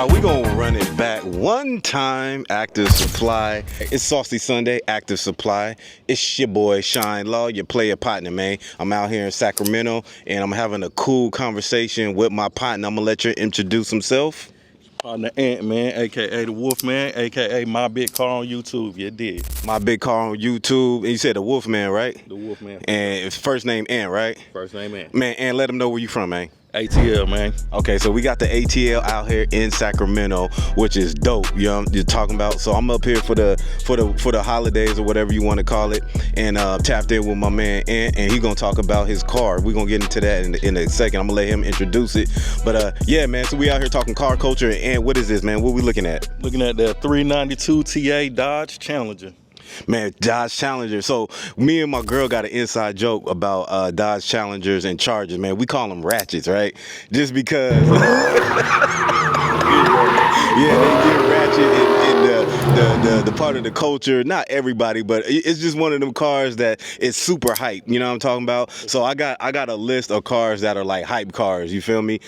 We gonna run it back one time. Active Supply. It's Saucy Sunday. Active Supply. It's your boy Shine Law, your player partner, man. I'm out here in Sacramento, and I'm having a cool conversation with my partner. I'm gonna let you introduce himself. Partner Ant Man, aka the Wolf Man, aka My Big Car on YouTube. You did. My Big Car on YouTube. And you said the Wolf Man, right? The Wolf Man. And it's first name Ant, right? First name Ant. Man, Ant, let him know where you from, man. ATL, man. Okay, so we got the ATL out here in Sacramento, which is dope. You know what you're talking about. So I'm up here for the holidays or whatever you want to call it, and tapped in with my man Ant, and he gonna talk about his car. We're gonna get into that in a second. I'm gonna let him introduce it. But yeah, man. So we out here talking car culture. And what is this, man? What we looking at? Looking at the 392 TA Dodge Challenger. Man, Dodge Challenger. So me and my girl got an inside joke about Dodge Challengers and Chargers, man. We call them ratchets, right? Just because yeah, they get ratchet in the part of the culture. Not everybody, but it's just one of them cars that is super hype. You know what I'm talking about? So I got a list of cars that are like hype cars. You feel me?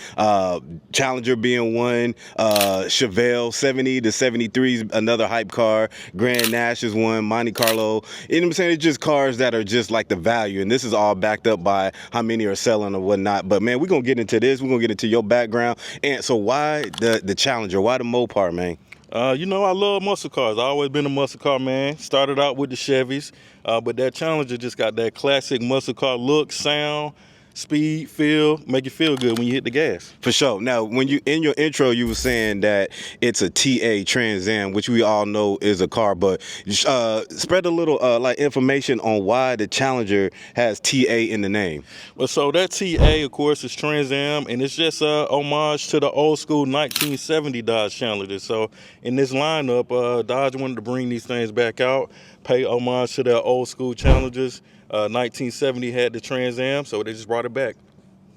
Challenger being one. Chevelle 70 to 73 is another hype car. Grand Nash is one. Monte Carlo. You know what I'm saying? It's just cars that are just like the value, and this is all backed up by how many are selling or whatnot. But man, we're gonna get into this. We're gonna get into your background. And so why the Challenger? Why the Mopar, man? You know, I love muscle cars. I always been a muscle car man. Started out with the Chevys, but that Challenger just got that classic muscle car look, sound, speed, feel, make you feel good when you hit the gas. For sure. Now, when you in your intro, you were saying that it's a TA Trans Am, which we all know is a car, but spread a little like information on why the Challenger has TA in the name. Well, so that TA, of course, is Trans Am, and it's just a homage to the old school 1970 Dodge Challenger. So in this lineup, Dodge wanted to bring these things back out, pay homage to their old school Challengers. 1970 had the Trans Am, so they just brought it back.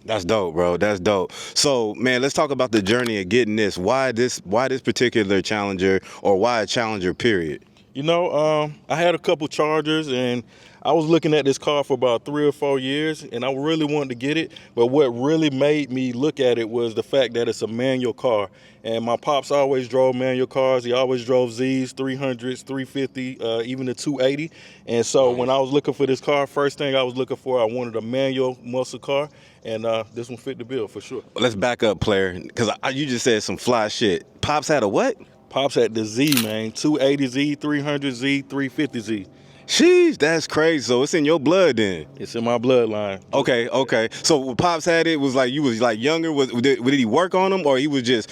That's dope, bro. That's dope. So, man, let's talk about the journey of getting this. Why this particular Challenger, or why a Challenger, period? You know, I had a couple Chargers, and I was looking at this car for about 3 or 4 years, and I really wanted to get it. But what really made me look at it was the fact that it's a manual car. And my pops always drove manual cars. He always drove Z's, 300s, 350, even the 280. And so when I was looking for this car, first thing I was looking for, I wanted a manual muscle car. And this one fit the bill for sure. Let's back up, player, because you just said some fly shit. Pops had a what? Pops had the Z, man. 280Z, 300Z, 350Z. Sheesh, that's crazy. So it's in your blood then. It's in my bloodline. Okay. So when Pops had it, was like you was like younger. Did he work on them, or he was just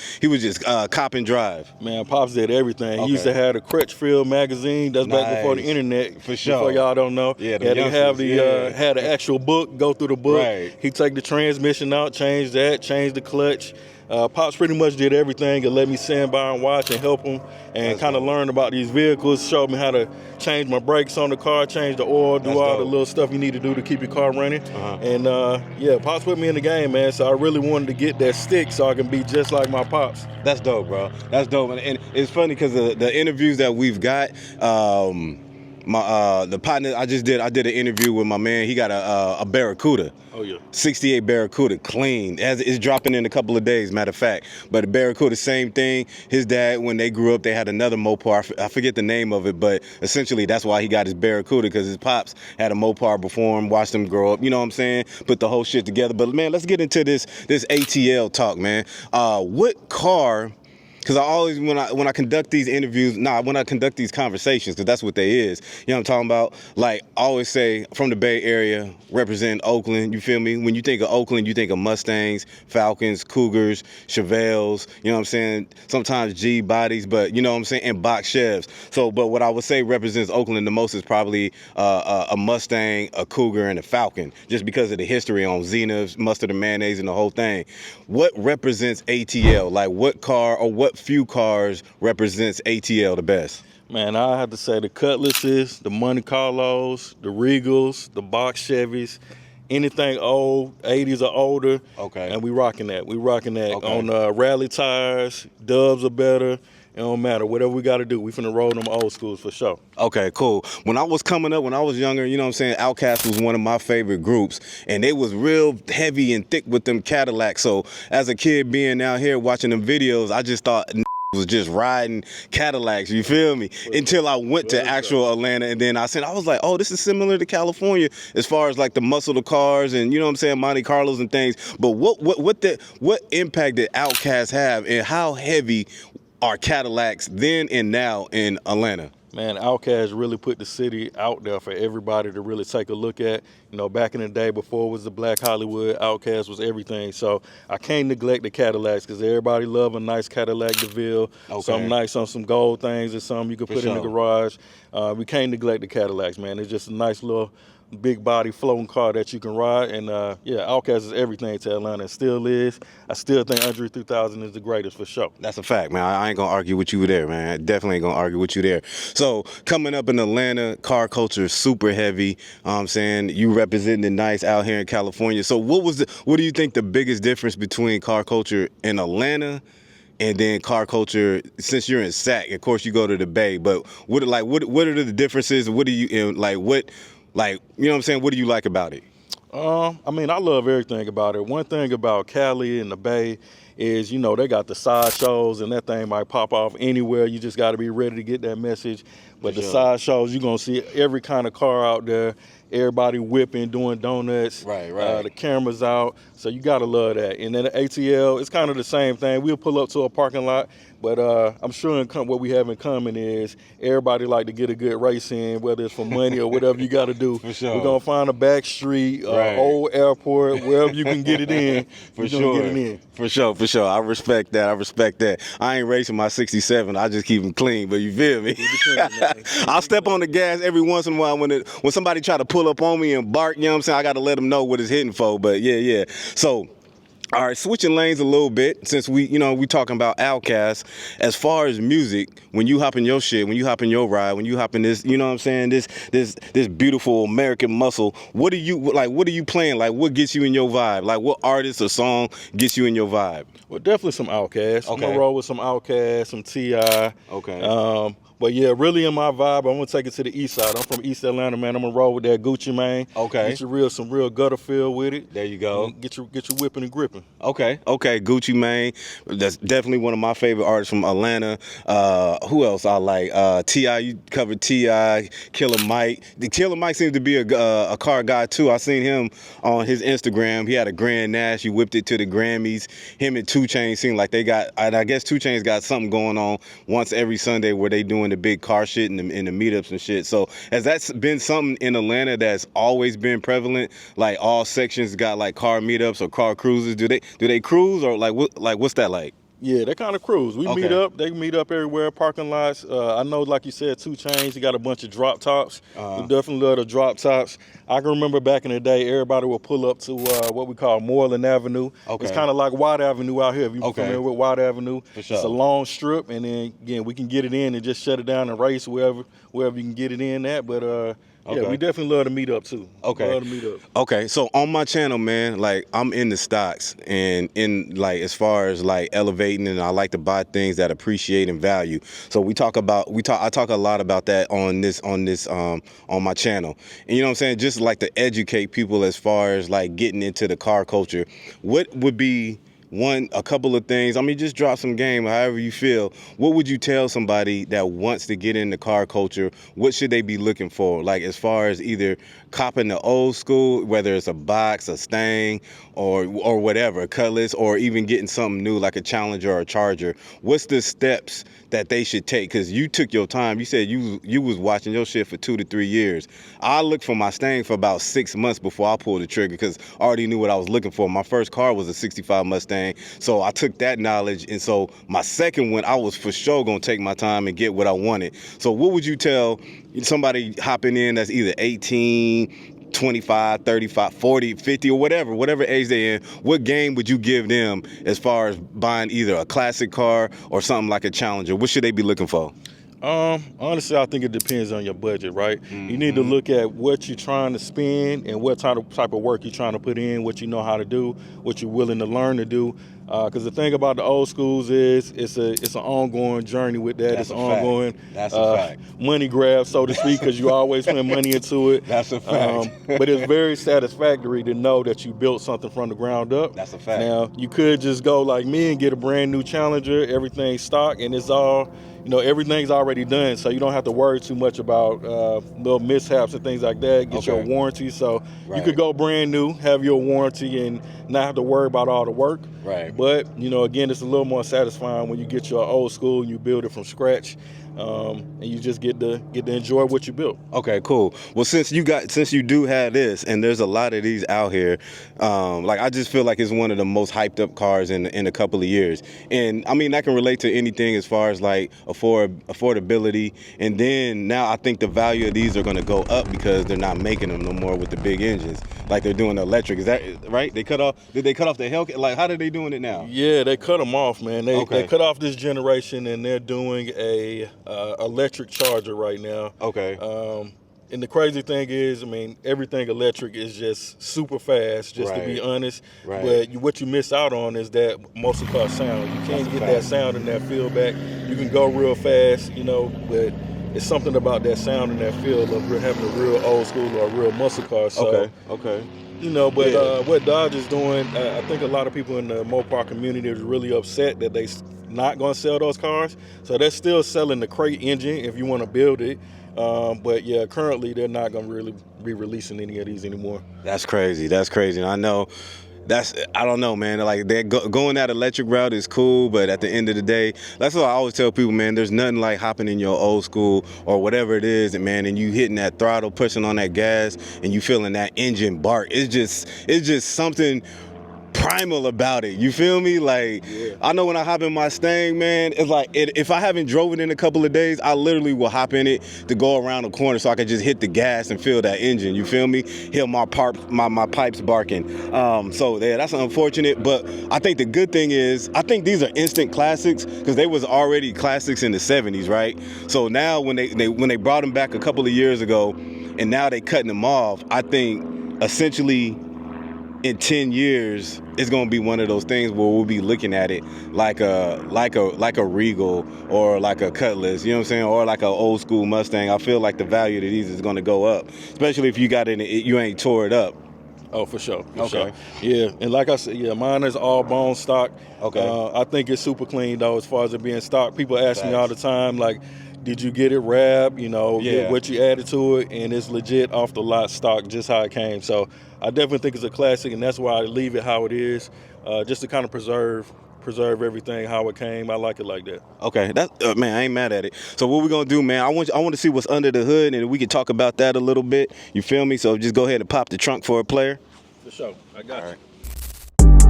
cop and drive? Man, Pops did everything. Okay. He used to have the Crutchfield magazine. That's Nice. back before the internet. For sure. Before y'all don't know. Yeah, they have the had an actual book. Go through the book. Right. He take the transmission out, change that, change the clutch. Pops pretty much did everything and let me stand by and watch and help him and kind of learn about these vehicles, showed me how to change my brakes on the car, change the oil, do all the little stuff you need to do to keep your car running. And yeah, Pops put me in the game, man, so I really wanted to get that stick so I can be just like my Pops. That's dope, bro. That's dope. And it's funny because the interviews that we've got, the partner I did an interview with my man. He got a Barracuda. Oh yeah. 68 Barracuda, clean. It's dropping in a couple of days, matter of fact. But the Barracuda, same thing. His dad, when they grew up, they had another Mopar. I forget the name of it, but essentially that's why he got his Barracuda, because his pops had a Mopar before him, watched him grow up. You know what I'm saying? Put the whole shit together. But man, let's get into this ATL talk, man. What car? Because I always, when I conduct these interviews, when I conduct these conversations, because that's what they is, you know what I'm talking about? Like, I always say, from the Bay Area, represent Oakland, you feel me? When you think of Oakland, you think of Mustangs, Falcons, Cougars, Chevelles, you know what I'm saying? Sometimes G bodies, but you know what I'm saying? And box Chevs. So, but what I would say represents Oakland the most is probably a Mustang, a Cougar, and a Falcon, just because of the history on Zeniths, mustard and mayonnaise, and the whole thing. What represents ATL? Like, what car or what few cars represents ATL the best? Man, I have to say the Cutlasses, the Monte Carlos, the Regals, the box Chevys, anything old, 80s or older. Okay. And we rocking that. Okay. On rally tires. Dubs are better. It don't matter. Whatever we got to do, we finna roll them old schools for sure. Okay, cool. When I was coming up, when I was younger, you know what I'm saying, Outkast was one of my favorite groups, and they was real heavy and thick with them Cadillacs. So as a kid being out here watching them videos, I just thought was just riding Cadillacs, you feel me? Until I went to actual Atlanta, and then I was like, oh, this is similar to California as far as like the muscle of cars and, you know what I'm saying, Monte Carlos and things. But what impact did Outkast have, and how heavy are Cadillacs then and now in Atlanta? Man, Outkast really put the city out there for everybody to really take a look at. You know, back in the day before it was the Black Hollywood, Outkast was everything. So I can't neglect the Cadillacs because everybody love a nice Cadillac DeVille. Okay. Something nice on some gold things or something you can put in the garage. We can't neglect the Cadillacs, man. It's just a nice little big body floating car that you can ride. And yeah, Outkast is everything to Atlanta. It still is. I still think Andre 3000 is the greatest for sure. That's a fact, man. I ain't gonna argue with you there, man. I definitely ain't gonna argue with you there. So coming up in Atlanta, car culture is super heavy. I'm saying you representing it nice out here in California. So what do you think the biggest difference between car culture in Atlanta and then car culture, since you're in SAC? Of course you go to the Bay, but what are the differences? What do you you know what I'm saying? What do you like about it? I mean, I love everything about it. One thing about Cali and the Bay is, you know, they got the side shows, and that thing might pop off anywhere. You just got to be ready to get that message. But the side shows, you're going to see every kind of car out there, everybody whipping, doing donuts. Right. The cameras out. So you got to love that. And then the ATL, it's kind of the same thing. We'll pull up to a parking lot, but I'm sure what we have in common is everybody like to get a good race in, whether it's for money or whatever you got to do. For sure. We're going to find a back street, old airport, wherever you can get it in. For sure. Get it in. For sure. I respect that. I ain't racing my 67. I just keep them clean, but you feel me? I'll step on the gas every once in a while when somebody try to pull up on me and bark, you know what I'm saying? I got to let them know what it's hitting for, but yeah. So, all right, switching lanes a little bit, since we talking about Outkast. As far as music, when you hop in your shit, when you hop in your ride, when you hop in this, you know what I'm saying, this beautiful American muscle, what are you playing? Like, what gets you in your vibe? Like, what artist or song gets you in your vibe? Well, definitely some Outkast. Okay. I'm gonna roll with some Outkast, some T.I. Okay. But yeah, really in my vibe, I'm gonna take it to the east side. I'm from East Atlanta, man. I'm gonna roll with that Gucci Mane. Okay. Get you some real gutter feel with it. There you go. And get you whipping and gripping. Okay, Gucci Mane. That's definitely one of my favorite artists from Atlanta. Who else I like? T.I., you covered T.I., Killer Mike. The Killer Mike seems to be a car guy too. I seen him on his Instagram. He had a Grand Nash. He whipped it to the Grammys. Him and 2 Chainz seem like they got, I guess 2 Chainz got something going on once every Sunday where they doing the big car shit and the meetups and shit. So has that been something in Atlanta that's always been prevalent? Like all sections got like car meetups or car cruises? Do they cruise, or what's that like? Yeah, they kind of cruise. We Okay. meet up. They meet up everywhere, parking lots. I know, like you said, 2 Chainz. He got a bunch of drop tops. We definitely love the drop tops. I can remember back in the day, everybody would pull up to what we call Moreland Avenue. Okay. It's kind of like Watt Avenue out here. If you're Okay. familiar with Watt Avenue, For sure. It's a long strip, and then again, we can get it in and just shut it down and race wherever you can get it in at. But Okay. yeah, we definitely love to meet up too. Okay. Love to meet up. Okay, so on my channel, man, like I'm in the stocks and in like as far as like elevating, and I like to buy things that appreciate in value. So I talk a lot about that on my channel. And you know what I'm saying? Just like to educate people as far as like getting into the car culture. What would be a couple of things? I mean, just drop some game, however you feel. What would you tell somebody that wants to get into car culture? What should they be looking for? Like as far as either copping the old school, whether it's a box, a Stang, or whatever, a Cutlass, or even getting something new like a Challenger or a Charger. What's the steps that they should take? Because you took your time. You said you was watching your shit for 2 to 3 years. I looked for my Stang for about 6 months before I pulled the trigger because I already knew what I was looking for. My first car was a 65 Mustang, so I took that knowledge, and so my second one, I was for sure gonna take my time and get what I wanted. So what would you tell somebody hopping in that's either 18, 25, 35, 40, 50, or whatever age they in? What game would you give them as far as buying either a classic car or something like a Challenger? What should they be looking for? Honestly, I think it depends on your budget, right? You need to Mhm. look at what you're trying to spend and what type of work you're trying to put in, what you know how to do, what you're willing to learn to do. Because the thing about the old schools is it's an ongoing journey with that. That's It's a an fact. ongoing That's a fact. money grab, so to speak, because you always put money into it. That's a fact. But it's very satisfactory to know that you built something from the ground up. That's a fact. Now, you could just go like me and get a brand new Challenger, everything's stock, and it's all, everything's already done, so you don't have to worry too much about little mishaps and things like that. Get your Okay. warranty, so you Right. could go brand new, have your warranty, and not have to worry about all the work. Right. But again, it's a little more satisfying when you get your old school and you build it from scratch, and you just get to enjoy what you built. Okay, cool. Well, since you do have this, and there's a lot of these out here, like I just feel like it's one of the most hyped up cars in a couple of years. And I mean, that can relate to anything as far as like affordability. And then now I think the value of these are going to go up because they're not making them no more with the big engines, like they're doing the electric. Is that right? Did they cut off the Hellcat? Like, how are they doing it now? Yeah, they cut them off, man. They Okay. cut off this generation, and they're doing a electric Charger right now. Okay. And the crazy thing is, I mean, everything electric is just super fast, just to be Right. honest. Right. But what you miss out on is that muscle car sound. You can't That's a get fact. that sound and that feel back. You can go real fast, but it's something about that sound and that feel of having a real old school or a real muscle car. So, Okay. but Yeah. what Dodge is doing, I think a lot of people in the Mopar community is really upset that they not going to sell those cars. So they're still selling the crate engine if you want to build it. But yeah, currently they're not going to really be releasing any of these anymore. That's crazy. And I know I don't know, man. Like they're going that electric route is cool, but at the end of the day, that's what I always tell people, man. There's nothing like hopping in your old school or whatever it is, and man, and you hitting that throttle, pushing on that gas, and you feeling that engine bark. It's just something primal about it. You feel me? Like, Yeah. I know when I hop in my Mustang, man, it's like if I haven't drove it in a couple of days, I literally will hop in it to go around the corner so I can just hit the gas and feel that engine. You feel me? Hear my pipes barking. So yeah, that's unfortunate. But I think the good thing is I think these are instant classics because they was already classics in the 70s, right? So now when they brought them back a couple of years ago, and now they cutting them off, I think essentially in 10 years, it's gonna be one of those things where we'll be looking at it like a Regal or like a Cutlass, you know what I'm saying, or like an old school Mustang. I feel like the value of these is gonna go up, especially if you got it, you ain't tore it up. Oh, for sure. Okay. Sure. Yeah, and like I said, yeah, mine is all bone stock. Okay. I think it's super clean though, as far as it being stock. People ask me Facts. all the time, like, did you get it wrapped? Yeah. What you added to it, and it's legit off the lot stock, just how it came. So I definitely think it's a classic, and that's why I leave it how it is, just to kind of preserve everything how it came. I like it like that. Okay, that man, I ain't mad at it. So what we gonna do, man? I want to see what's under the hood, and we can talk about that a little bit. You feel me? So just go ahead and pop the trunk for a player. For sure, I got you.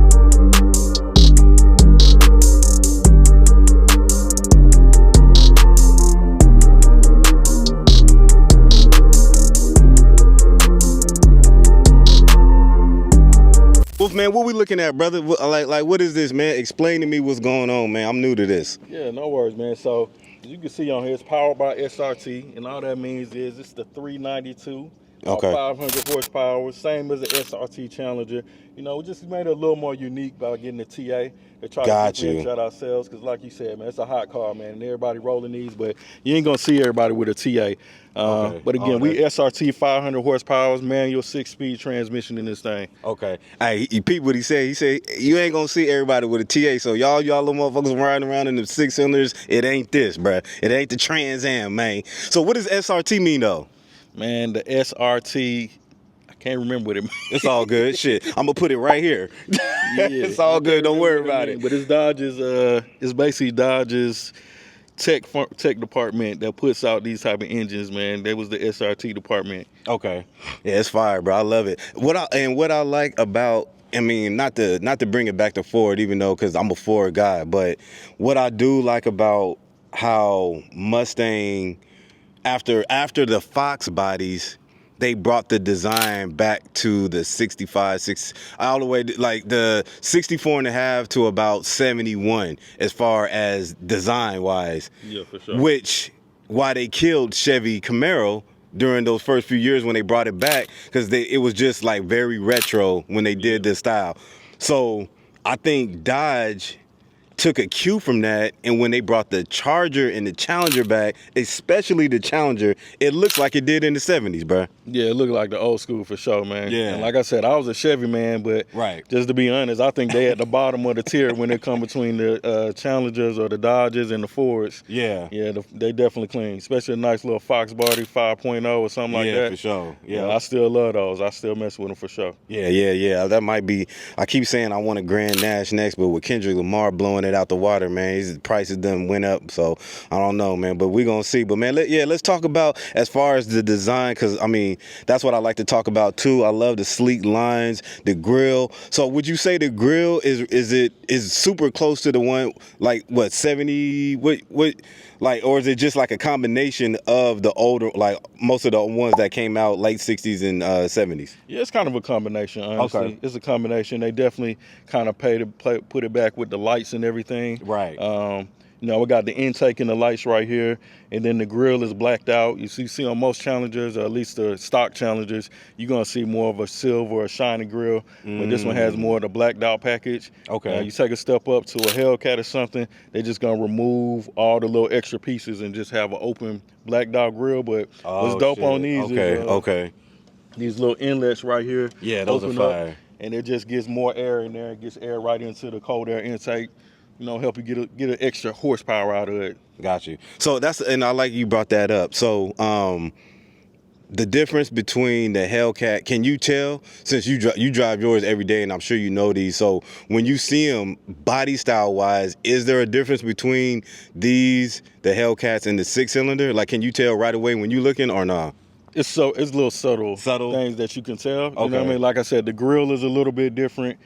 Wolf, man, what we looking at, brother? Like, what is this, man? Explain to me what's going on, man. I'm new to this. Yeah, no worries, man. So as you can see on here, it's powered by SRT, and all that means is it's the 392. Okay. 500 horsepower, same as the SRT Challenger. We just made it a little more unique by getting the TA to try Got to you. differentiate ourselves. Because, like you said, man, it's a hot car, man, and everybody rolling these, but you ain't gonna see everybody with a TA. Okay. But again, Oh, we SRT 500 horsepower, manual 6-speed transmission in this thing. Okay. Hey, he peep what he said. He said you ain't gonna see everybody with a TA. So y'all little motherfuckers riding around in the 6-cylinders. It ain't this, bruh. It ain't the Trans Am, man. So what does SRT mean though? Man, the SRT, I can't remember what it means. It's all good. Shit, I'm gonna put it right here. Yeah, It's all good. Don't worry about it. But it's Dodge's. It's basically Dodge's tech department that puts out these type of engines. Man, that was the SRT department. Okay. Yeah, it's fire, bro. I love it. What I like about, I mean, not to bring it back to Ford, even though because I'm a Ford guy, but what I do like about how Mustang, after the Fox bodies, they brought the design back to the 65, all the way to, like the 64 and a half to about 71 as far as design wise. Yeah, for sure. Which why they killed Chevy Camaro during those first few years when they brought it back, because it was just like very retro when they did this style. So I think Dodge took a cue from that, and when they brought the Charger and the Challenger back, especially the Challenger, it looks like it did in the 70s, bro. Yeah, it looked like the old school for sure, man. Yeah. And like I said, I was a Chevy man, but Right. just to be honest, I think they at the bottom of the tier when it come between the Challengers or the Dodges and the Fords. Yeah. Yeah, they definitely clean, especially a nice little Fox Body 5.0 or something like that. Yeah, for sure. Yeah. I still love those. I still mess with them for sure. Yeah. That might be. I keep saying I want a Grand Nash next, but with Kendrick Lamar blowing it out the water, man, his prices done went up. So I don't know, man. But we gonna see. But man, let's talk about as far as the design, because I mean that's what I like to talk about too. I love the sleek lines, the grill. So would you say the grill is super close to the one like what 70? What like, or is it just like a combination of the older, like most of the ones that came out late 60s and 70s? Yeah, it's kind of a combination, honestly. Okay. It's a combination. They definitely kind of put it back with the lights and everything. Right. We got the intake and the lights right here, and then the grill is blacked out. You see on most Challengers, or at least the stock Challengers, you're going to see more of a silver or shiny grill, but this one has more of the blacked out package. Okay. You take a step up to a Hellcat or something, they're just going to remove all the little extra pieces and just have an open blacked out grill, but what's dope shit. on these Okay. these little inlets right here. Yeah, those are open fire. up, and it just gets more air in there. It gets air right into the cold air intake. Help you get an extra horsepower out of it. Got you. So and I like you brought that up. So the difference between the Hellcat, can you tell, since you drive yours every day, and I'm sure you know these, so when you see them body style wise, is there a difference between these, the Hellcats, and the 6-cylinder? Like, can you tell right away when you looking or not? It's little subtle things that you can tell. You know what I mean? Like I said, the grill is a little bit different.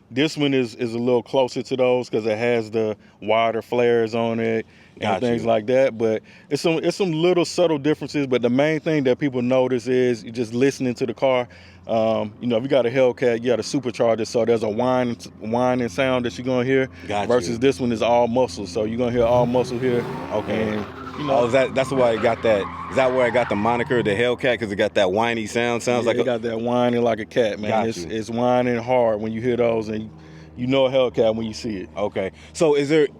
This one is a little closer to those because it has the wider flares on it and things like that. But it's some little subtle differences. But the main thing that people notice is you just listening to the car. If you got a Hellcat, you got a supercharger, so there's a whining sound that you're gonna hear. Versus this one is all muscle, so you're gonna hear all muscle here. Okay. And, that's why I got that. Is that where I got the moniker, the Hellcat, because it got that whiny sound? Sounds like it got that whining like a cat, man. It's whining hard when you hear those, and you know a Hellcat when you see it. Okay. So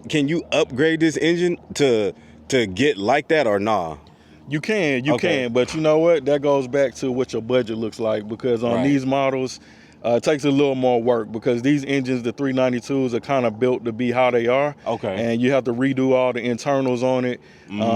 can you upgrade this engine to get like that or nah? You can, but you know what? That goes back to what your budget looks like, because on these models, it takes a little more work because these engines, the 392s, are kind of built to be how they are. Okay. And you have to redo all the internals on it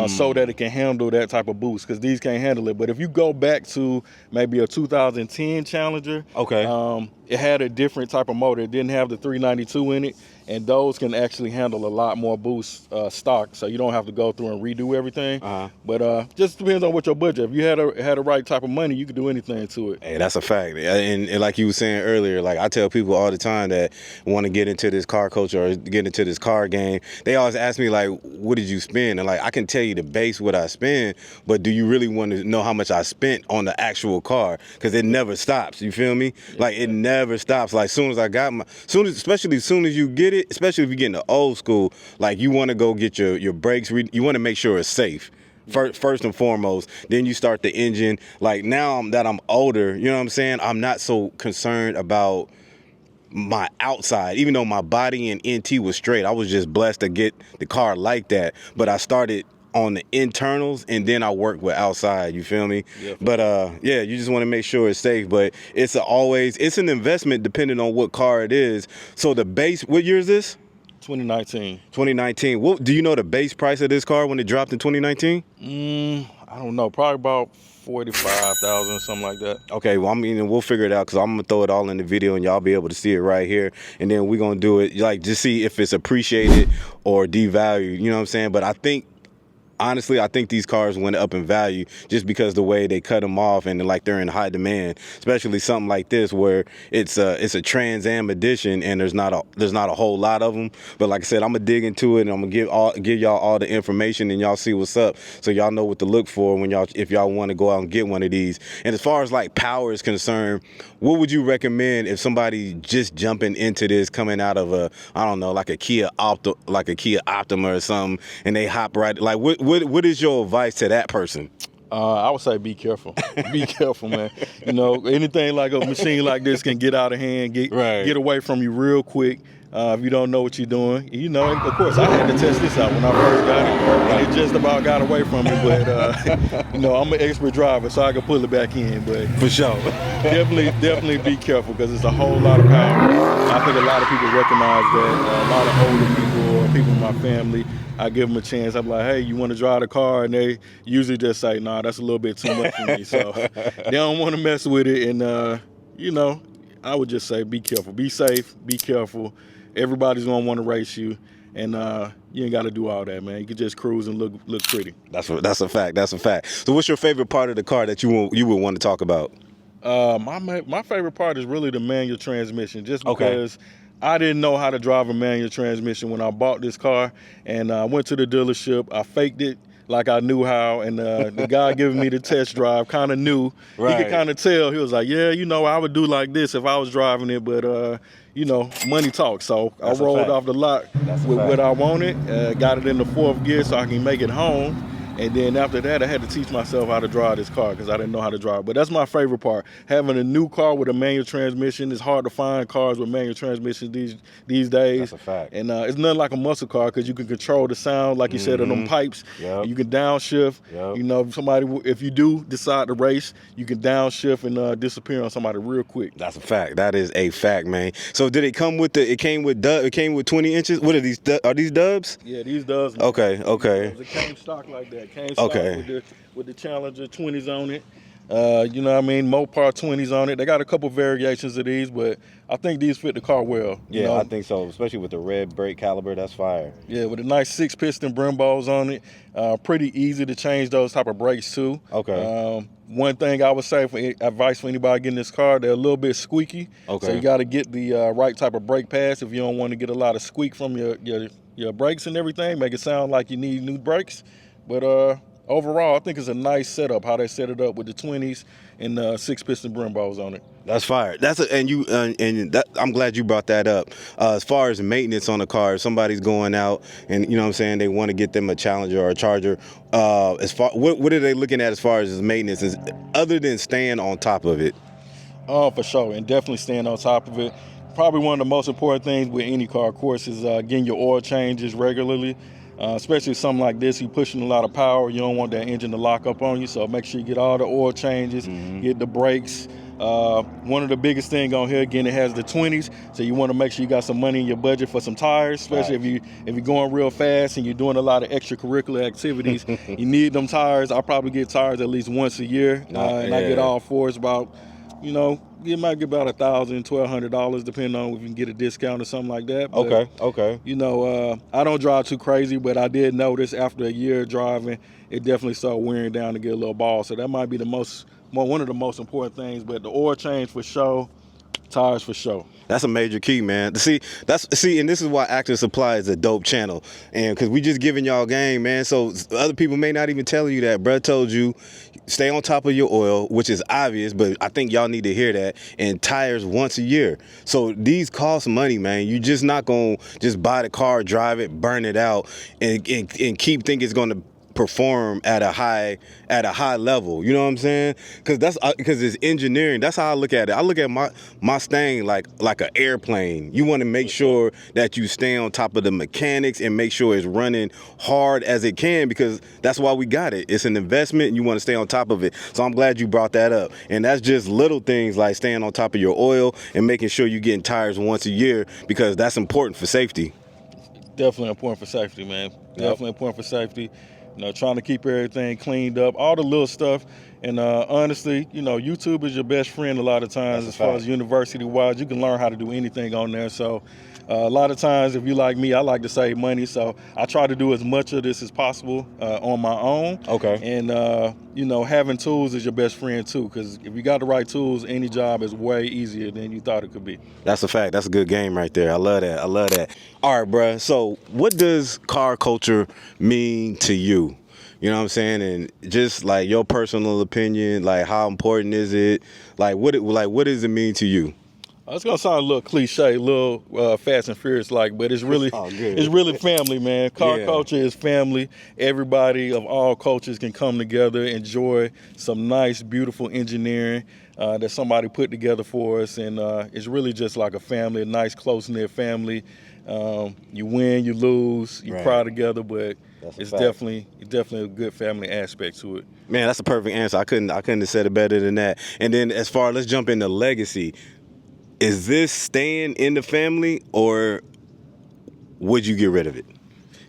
so that it can handle that type of boost, because these can't handle it. But if you go back to maybe a 2010 Challenger, it had a different type of motor. It didn't have the 392 in it, and those can actually handle a lot more boost stock, so you don't have to go through and redo everything. But just depends on what your budget. If you had the right type of money, you could do anything to it. Hey, that's a fact. And like you were saying earlier, like I tell people all the time that want to get into this car culture or get into this car game, they always ask me like, what did you spend? And like, I can tell you the base what I spend, but do you really want to know how much I spent on the actual car? Because it never stops. You feel me? Like it never stops. Like soon as I got especially as soon as you get it, especially if you get into old school, like you want to go get your brakes. You want to make sure it's safe. First and foremost, then you start the engine. Like now that I'm older, you know what I'm saying? I'm not so concerned about my outside, even though my body and NT was straight. I was just blessed to get the car like that. But I started on the internals and then I work with outside, you feel me? Yeah. But you just want to make sure it's safe. But it's an investment depending on what car it is. So the base, what year is this? 2019. 2019. What do you know the base price of this car when it dropped in 2019? I don't know, probably about 45,000, something like that. Okay, well, I mean, we'll figure it out because I'm gonna throw it all in the video and y'all be able to see it right here. And then we're gonna do it like just see if it's appreciated or devalued. You know what I'm saying? But honestly, I think these cars went up in value just because the way they cut them off and like they're in high demand, especially something like this where it's a Trans Am edition and there's not a whole lot of them. But like I said, I'm gonna dig into it and I'm gonna give y'all all the information and y'all see what's up so y'all know what to look for when if y'all want to go out and get one of these. And as far as like power is concerned, what would you recommend if somebody just jumping into this coming out of like a Kia Optima or something, and they hop right, like what what is your advice to that person? I would say be careful. Be careful, man. You know, anything like a machine like this can get out of hand, get away from you real quick if you don't know what you're doing. You know, and of course, I had to test this out when I first got it, and it just about got away from me. But, you know, I'm an expert driver, so I can pull it back in. But For sure. definitely be careful because it's a whole lot of power. I think a lot of people recognize that. A lot of older people or people in my family, I give them a chance. I'm like, hey, you want to drive the car? And they usually just say, nah, that's a little bit too much for me. So they don't want to mess with it. And, you know, I would just say be careful. Be safe. Be careful. Everybody's going to want to race you. And you ain't got to do all that, man. You can just cruise and look pretty. That's a fact. That's a fact. So what's your favorite part of the car that you would want to talk about? My favorite part is really the manual transmission, just because I didn't know how to drive a manual transmission when I bought this car, and I went to the dealership. I faked it like I knew how, and the guy giving me the test drive kind of knew. Right. He could kind of tell. He was like, yeah, you know, I would do like this if I was driving it, but you know, money talks. So I rolled off the lot with what I wanted, got it in the 4th gear so I can make it home. And then after that, I had to teach myself how to drive this car because I didn't know how to drive. But that's my favorite part. Having a new car with a manual transmission. It's hard to find cars with manual transmissions these days. That's a fact. And it's nothing like a muscle car because you can control the sound, like you said, of them pipes. Yep. You can downshift. Yep. You know, if you do decide to race, you can downshift and disappear on somebody real quick. That's a fact. That is a fact, man. So did it come with it came with 20 inches? What are these? Are these dubs? Yeah, these dubs. Man. Okay. It came stock like that. Came stock with the Challenger 20s on it. You know what I mean? Mopar 20s on it. They got a couple variations of these, but I think these fit the car well. Yeah, you know? I think so, especially with the red brake caliber. That's fire. Yeah, with a nice 6-piston Brembos on it. Pretty easy to change those type of brakes too. Okay. One thing I would say for advice for anybody getting this car, they're a little bit squeaky. Okay. So you got to get the right type of brake pads if you don't want to get a lot of squeak from your brakes and everything. Make it sound like you need new brakes. But overall, I think it's a nice setup how they set it up with the 20s and 6-piston Brembos on it. That's fire. I'm glad you brought that up. As far as maintenance on the car, if somebody's going out and you know what I'm saying, they want to get them a Challenger or a Charger. What are they looking at as far as maintenance, other than staying on top of it? Oh, for sure, and definitely staying on top of it. Probably one of the most important things with any car, of course, is getting your oil changes regularly. Especially something like this, you're pushing a lot of power. You don't want that engine to lock up on you, so make sure you get all the oil changes, get the brakes. One of the biggest thing on here, again, it has the 20s, so you want to make sure you got some money in your budget for some tires, especially if you're going real fast and you're doing a lot of extracurricular activities. You need them tires. I probably get tires at least once a year, and I get all four. It's about, you know, you might get about $1,000, $1,200, depending on if you can get a discount or something like that. But, okay. You know, I don't drive too crazy, but I did notice after a year of driving, it definitely started wearing down to get a little ball. So that might be one of the most important things. But the oil change for sure, tires for sure. That's a major key, man. See, and this is why Active Supply is a dope channel, and because we just giving y'all game, man. So other people may not even tell you that. Bruh told you, stay on top of your oil, which is obvious, but I think y'all need to hear that. And tires once a year. So these cost money, man. You just not gonna just buy the car, drive it, burn it out, and keep thinking it's gonna perform at a high level. You know what I'm saying? Because it's engineering. That's how I look at it. I look at my Mustang like an airplane. You want to make sure that you stay on top of the mechanics and make sure it's running hard as it can, because that's why we got it. It's an investment and you want to stay on top of it. So I'm glad you brought that up. And that's just little things like staying on top of your oil and making sure you're getting tires once a year, because that's important for safety. Definitely important for safety, man. Definitely important for safety. You know, trying to keep everything cleaned up, all the little stuff. And honestly, you know, YouTube is your best friend a lot of times. As far as university-wise. You can learn how to do anything on there. So a lot of times, if you like me, I like to save money. So I try to do as much of this as possible on my own. Okay. And, you know, having tools is your best friend, too, because if you got the right tools, any job is way easier than you thought it could be. That's a fact. That's a good game right there. I love that. All right, bruh. So what does car culture mean to you? You know what I'm saying? And just like your personal opinion, like how important is it? Like what does it mean to you? It's gonna sound a little cliche, a little Fast and Furious like, but it's really it's really family, man. Car culture is family. Everybody of all cultures can come together, enjoy some nice, beautiful engineering that somebody put together for us, and it's really just like a family, a nice, close-knit family. You win, you lose, you cry together, but it's definitely a good family aspect to it. Man, that's a perfect answer. I couldn't have said it better than that. And then as far, let's jump into legacy. Is this staying in the family, or would you get rid of it?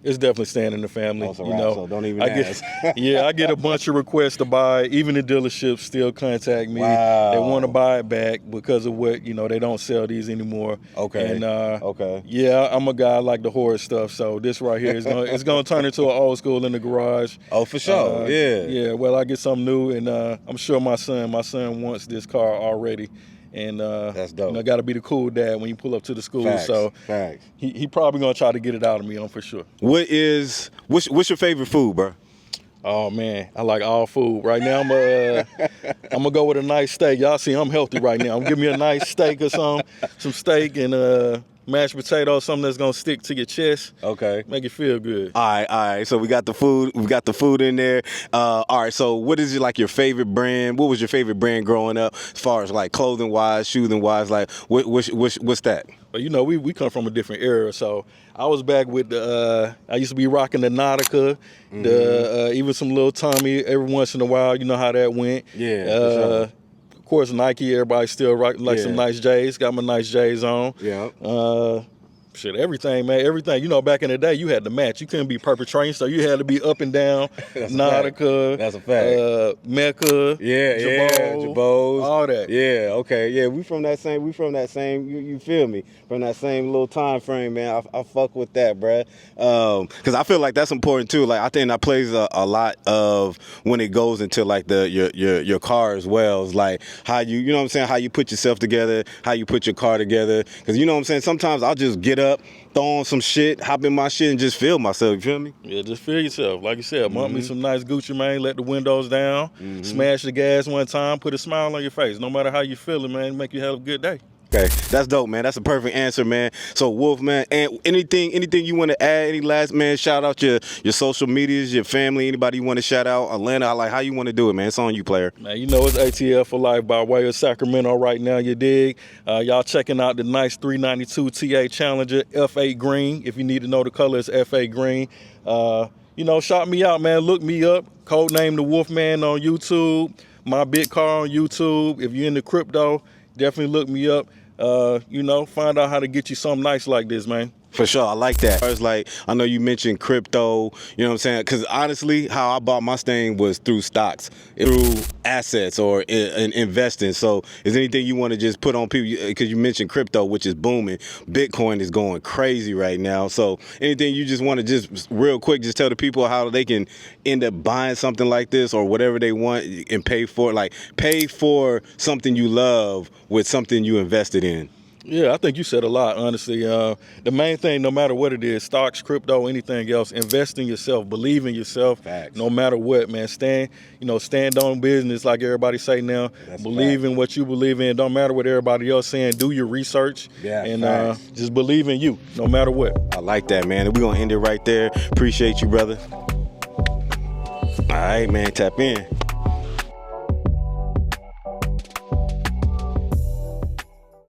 It's definitely staying in the family. You know, so don't even ask. I get a bunch of requests to buy. Even the dealerships still contact me. Wow. They want to buy it back because of what, they don't sell these anymore. Okay. And yeah, I'm a guy I like the horror stuff. So this right here is gonna turn into an old school in the garage. Oh, for sure. Yeah. Well, I get something new, and I'm sure my son wants this car already. And that's dope. Got to be the cool dad when you pull up to the school. Facts. He probably gonna try to get it out of me, for sure. What's your favorite food, bro? Oh man, I like all food. Right now, I'm gonna go with a nice steak. Y'all see, I'm healthy right now. Give me a nice steak or some steak and mashed potatoes, something that's gonna stick to your chest. Okay. Make it feel good. All right. So we got the food. We got the food in there. All right. So what is your favorite brand? What was your favorite brand growing up, as far as like clothing wise, shoes wise? Like what's that? But we come from a different era. So I was back with I used to be rocking the Nautica, even some little Tommy every once in a while. You know how that went. Yeah. Of course, Nike, everybody still like some nice J's. Got my nice J's on. Yeah. Everything, man. Everything. Back in the day, you had to match. You couldn't be perpetrating, so you had to be up and down. Nautica. That's a fact. Mecca. Jabos. All that. Yeah, okay. Yeah, we from that same, you feel me? From that same little time frame, man. I fuck with that, bruh. Because I feel like that's important too. Like, I think that plays a lot of when it goes into like your car as well. It's like how you know what I'm saying, how you put yourself together, how you put your car together. Because you know what I'm saying, sometimes I'll just get up, throw on some shit, hop in my shit, and just feel myself. You feel me? Yeah, just feel yourself. Like you said, bump me some nice Gucci Mane, let the windows down, smash the gas one time, put a smile on your face. No matter how you feeling, man, make you have a good day. Okay, that's dope, man. That's a perfect answer, man. So, Wolf, man, and anything you want to add? Any last, man, shout out your social medias, your family, anybody you want to shout out? Atlanta, like how you want to do it, man. It's on you, player. Man, it's ATL for life by way of Sacramento right now, you dig? Y'all checking out the nice 392 TA Challenger F8 green. If you need to know the color, it's F8 green. Shout me out, man. Look me up. Codename The Wolfman on YouTube. My Big Car on YouTube. If you're into crypto, definitely look me up. Find out how to get you something nice like this, man. For sure, I like that. It's like, I know you mentioned crypto, you know what I'm saying? Because honestly, how I bought Mustang was through stocks, through assets or in investing. So is anything you want to just put on people, because you mentioned crypto, which is booming. Bitcoin is going crazy right now. So anything you just want to just real quick, just tell the people how they can end up buying something like this or whatever they want and pay for something you love with something you invested in. Yeah, I think you said a lot, honestly. The main thing, no matter what it is, stocks, crypto, anything else, invest in yourself, believe in yourself. Facts. No matter what, man. Stand on business like everybody say now. Believe in what you believe in. Don't matter what everybody else saying. Do your research. Yeah, and just believe in you, no matter what. I like that, man. We're going to end it right there. Appreciate you, brother. All right, man. Tap in.